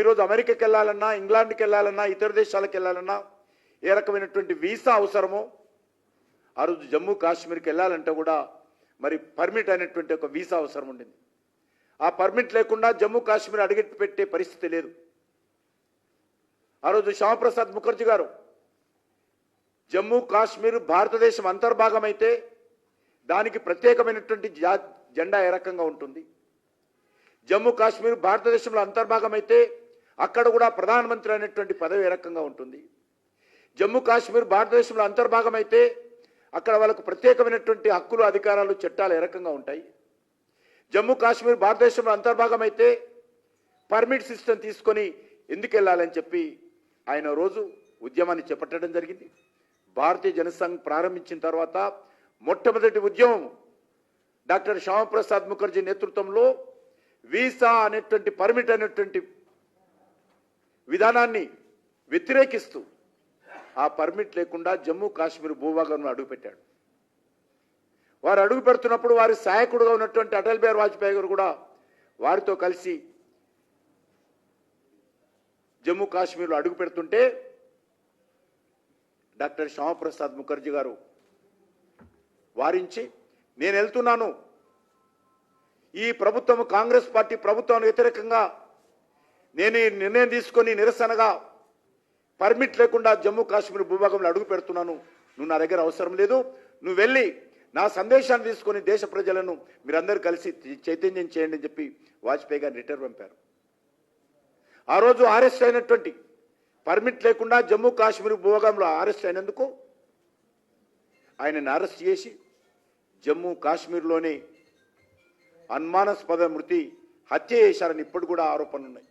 ఈరోజు అమెరికాకి వెళ్ళాలన్నా, ఇంగ్లాండ్కి వెళ్ళాలన్నా, ఇతర దేశాలకు వెళ్ళాలన్నా ఏ రకమైనటువంటి వీసా అవసరమో, ఆ రోజు జమ్మూ కాశ్మీర్కి వెళ్ళాలంటే కూడా మరి పర్మిట్ అనేటువంటి ఒక వీసా అవసరం ఉండింది. ఆ పర్మిట్ లేకుండా జమ్మూ కాశ్మీర్ అడుగెట్టు పెట్టే పరిస్థితి లేదు. ఆ రోజు శ్యామప్రసాద్ ముఖర్జీ గారు జమ్మూ కాశ్మీర్ భారతదేశం అంతర్భాగం అయితే దానికి ప్రత్యేకమైనటువంటి జెండా ఏ రకంగా ఉంటుంది, జమ్మూ కాశ్మీర్ భారతదేశంలో అంతర్భాగం అయితే అక్కడ కూడా ప్రధానమంత్రి అనేటువంటి పదవి ఏ రకంగా ఉంటుంది, జమ్మూ కాశ్మీర్ భారతదేశంలో అంతర్భాగం అయితే అక్కడ వాళ్ళకు ప్రత్యేకమైనటువంటి హక్కులు, అధికారాలు, చట్టాలు ఏ రకంగా ఉంటాయి, జమ్మూ కాశ్మీర్ భారతదేశంలో అంతర్భాగం అయితే పర్మిట్ సిస్టమ్ తీసుకొని ఎందుకు వెళ్ళాలని చెప్పి ఆయన రోజు ఉద్యమాన్ని చేపట్టడం జరిగింది. భారతీయ జనసంఘ్ ప్రారంభించిన తర్వాత మొట్టమొదటి ఉద్యమం డాక్టర్ శ్యామప్రసాద్ ముఖర్జీ నేతృత్వంలో వీసా అనేటువంటి పర్మిట్ అనేటువంటి విధానాన్ని వ్యతిరేకిస్తూ ఆ పర్మిట్ లేకుండా జమ్మూ కాశ్మీర్ భూభాగంలో అడుగుపెట్టాడు. వారు అడుగు పెడుతున్నప్పుడు వారి సహాయకుడుగా ఉన్నటువంటి అటల్ బిహారీ వాజ్పేయి గారు కూడా వారితో కలిసి జమ్మూ కాశ్మీర్లో అడుగు పెడుతుంటే డాక్టర్ శ్యామప్రసాద్ ముఖర్జీ గారు వారించి, నేను వెళ్తున్నాను, ఈ ప్రభుత్వం కాంగ్రెస్ పార్టీ ప్రభుత్వానికి వ్యతిరేకంగా నేను ఈ నిర్ణయం తీసుకొని నిరసనగా పర్మిట్ లేకుండా జమ్మూ కాశ్మీర్ భూభాగంలో అడుగు పెడుతున్నాను, నువ్వు నా దగ్గర అవసరం లేదు, నువ్వు వెళ్ళి నా సందేశాన్ని తీసుకొని దేశ ప్రజలను మీరందరూ కలిసి చైతన్యం చేయండి అని చెప్పి వాజ్పేయి గారిని రిటర్న్ పంపారు. ఆ రోజు అరెస్ట్ అయినటువంటి పర్మిట్ లేకుండా జమ్మూ కాశ్మీర్ భూభాగంలో అరెస్ట్ అయినందుకు ఆయనను అరెస్ట్ చేసి జమ్మూ కాశ్మీర్లోనే అనుమానాస్పద హత్య చేశారని ఇప్పుడు కూడా ఆరోపణలు ఉన్నాయి.